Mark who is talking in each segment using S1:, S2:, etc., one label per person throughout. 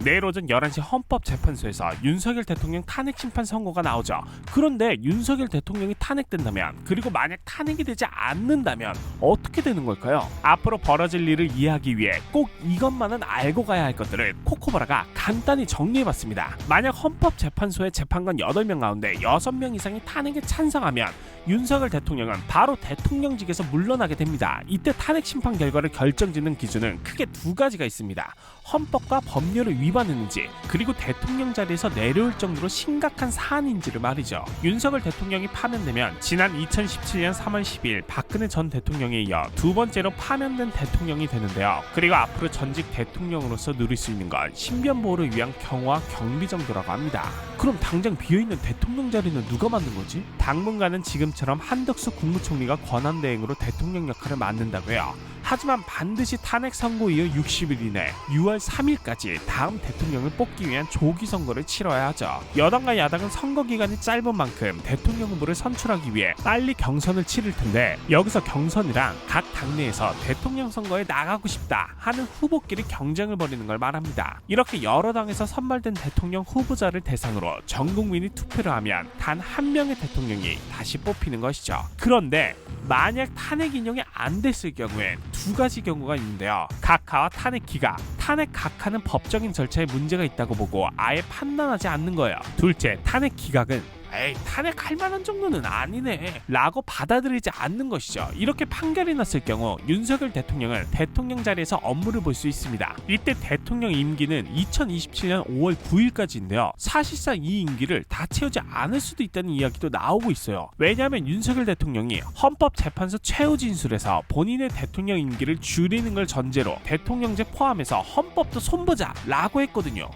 S1: 내일 오전 11시 헌법재판소에서 윤석열 대통령 탄핵 심판 선고가 나오죠. 그런데 윤석열 대통령이 탄핵된다면, 그리고 만약 탄핵이 되지 않는다면 어떻게 되는 걸까요? 앞으로 벌어질 일을 이해하기 위해 꼭 이것만은 알고 가야 할 것들을 코코보라가 간단히 정리해봤습니다. 만약 헌법재판소의 재판관 8명 가운데 6명 이상이 탄핵에 찬성하면 윤석열 대통령은 바로 대통령직에서 물러나게 됩니다. 이때 탄핵 심판 결과를 결정짓는 기준은 크게 두 가지가 있습니다. 헌법과 법률을 위반했는지, 그리고 대통령 자리에서 내려올 정도로 심각한 사안인지를 말이죠. 윤석열 대통령이 파면되면 지난 2017년 3월 10일 박근혜 전 대통령에 이어 두 번째로 파면된 대통령이 되는데요. 그리고 앞으로 전직 대통령으로서 누릴 수 있는 건 신변 보호를 위한 경호와 경비 정도라고 합니다. 그럼 당장 비어있는 대통령 자리는 누가 맡는 거지? 당분간은 지금처럼 한덕수 국무총리가 권한대행으로 대통령 역할을 맡는다고요. 하지만 반드시 탄핵 선고 이후 60일 이내 6월 3일까지 다음 대통령을 뽑기 위한 조기 선거를 치러야 하죠. 여당과 야당은 선거 기간이 짧은 만큼 대통령 후보를 선출하기 위해 빨리 경선을 치를 텐데, 여기서 경선이랑 각 당내에서 대통령 선거에 나가고 싶다 하는 후보끼리 경쟁을 벌이는 걸 말합니다. 이렇게 여러 당에서 선발된 대통령 후보자를 대상으로 전 국민이 투표를 하면 단 한 명의 대통령이 다시 뽑히는 것이죠. 그런데 만약 탄핵 인용이 안 됐을 경우엔 두 가지 경우가 있는데요. 각하와 탄핵 기각. 탄핵 각하는 법적인 절차에 문제가 있다고 보고 아예 판단하지 않는 거예요. 둘째, 탄핵 기각은 탄핵할 만한 정도는 아니네 라고 받아들이지 않는 것이죠. 이렇게 판결이 났을 경우 윤석열 대통령은 대통령 자리에서 업무를 볼 수 있습니다. 이때 대통령 임기는 2027년 5월 9일까지인데요. 사실상 이 임기를 다 채우지 않을 수도 있다는 이야기도 나오고 있어요. 왜냐하면 윤석열 대통령이 헌법재판소 최후 진술에서 본인의 대통령 임기를 줄이는 걸 전제로 대통령제 포함해서 헌법도 손보자 라고 했거든요.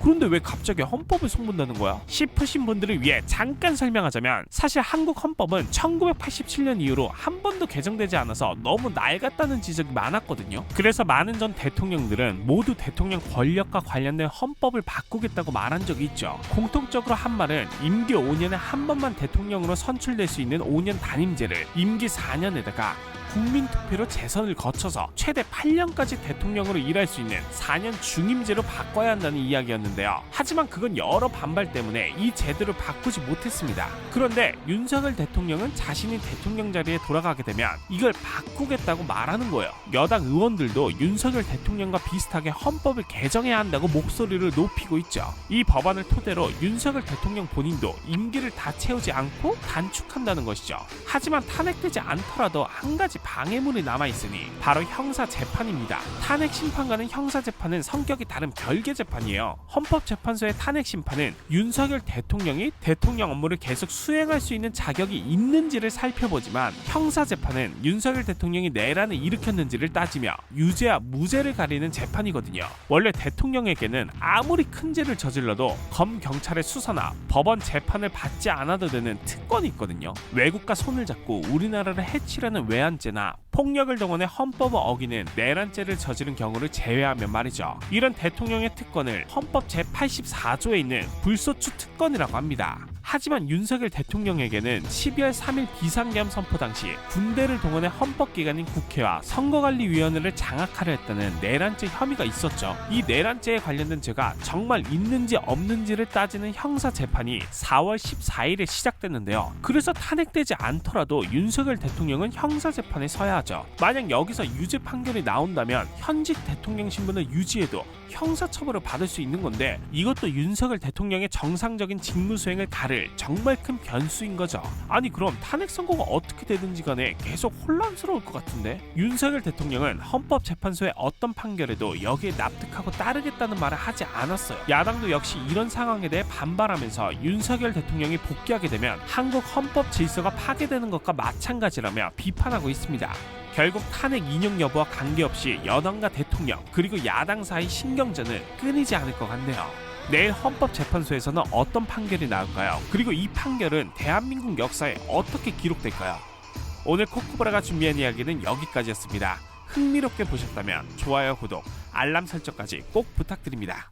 S1: 그런데 왜 갑자기 헌법을 손본다는 거야? 싶으신 분들을 위해 잠깐 설명하자면, 사실 한국 헌법은 1987년 이후로 한 번도 개정되지 않아서 너무 낡았다는 지적이 많았거든요. 그래서 많은 전 대통령들은 모두 대통령 권력과 관련된 헌법을 바꾸겠다고 말한 적이 있죠. 공통적으로 한 말은 임기 5년에 한 번만 대통령으로 선출될 수 있는 5년 단임제를 임기 4년에다가 국민투표로 재선을 거쳐서 최대 8년까지 대통령으로 일할 수 있는 4년 중임제로 바꿔야 한다는 이야기였는데요. 하지만 그건 여러 반발 때문에 이 제도를 바꾸지 못했습니다. 그런데 윤석열 대통령은 자신이 대통령 자리에 돌아가게 되면 이걸 바꾸겠다고 말하는 거예요. 여당 의원들도 윤석열 대통령과 비슷하게 헌법을 개정해야 한다고 목소리를 높이고 있죠. 이 법안을 토대로 윤석열 대통령 본인도 임기를 다 채우지 않고 단축한다는 것이죠. 하지만 탄핵되지 않더라도 한 가지 방해물이 남아있으니 바로 형사재판입니다. 탄핵 심판과는 형사재판은 성격이 다른 별개 재판이에요. 헌법재판소의 탄핵 심판은 윤석열 대통령이 대통령 업무를 계속 수행할 수 있는 자격이 있는지를 살펴보지만, 형사재판은 윤석열 대통령이 내란을 일으켰는지를 따지며 유죄와 무죄를 가리는 재판이거든요. 원래 대통령에게는 아무리 큰 죄를 저질러도 검, 경찰의 수사나 법원 재판을 받지 않아도 되는 특권이 있거든요. 외국과 손을 잡고 우리나라를 해치려는 외환죄나 폭력을 동원해 헌법을 어기는 내란죄를 저지른 경우를 제외하면 말이죠. 이런 대통령의 특권을 헌법 제84조에 있는 불소추 특권이라고 합니다. 하지만 윤석열 대통령에게는 12월 3일 비상계엄 선포 당시 군대를 동원해 헌법기관인 국회와 선거관리위원회를 장악하려 했다는 내란죄 혐의가 있었죠. 이 내란죄에 관련된 죄가 정말 있는지 없는지를 따지는 형사재판이 4월 14일에 시작됐는데요. 그래서 탄핵되지 않더라도 윤석열 대통령은 형사재판에 서야 하죠. 만약 여기서 유죄 판결이 나온다면 현직 대통령 신분을 유지해도 형사처벌을 받을 수 있는 건데, 이것도 윤석열 대통령의 정상적인 직무 수행을 가를 정말 큰 변수인 거죠. 아니 그럼 탄핵 선고가 어떻게 되든지 간에 계속 혼란스러울 것 같은데? 윤석열 대통령은 헌법재판소의 어떤 판결에도 여기에 납득하고 따르겠다는 말을 하지 않았어요. 야당도 역시 이런 상황에 대해 반발하면서 윤석열 대통령이 복귀하게 되면 한국 헌법 질서가 파괴되는 것과 마찬가지라며 비판하고 있습니다. 결국 탄핵 인용 여부와 관계없이 여당과 대통령 그리고 야당 사이 신경전은 끊이지 않을 것 같네요. 내일 헌법재판소에서는 어떤 판결이 나올까요? 그리고 이 판결은 대한민국 역사에 어떻게 기록될까요? 오늘 코코보라가 준비한 이야기는 여기까지였습니다. 흥미롭게 보셨다면 좋아요, 구독, 알람 설정까지 꼭 부탁드립니다.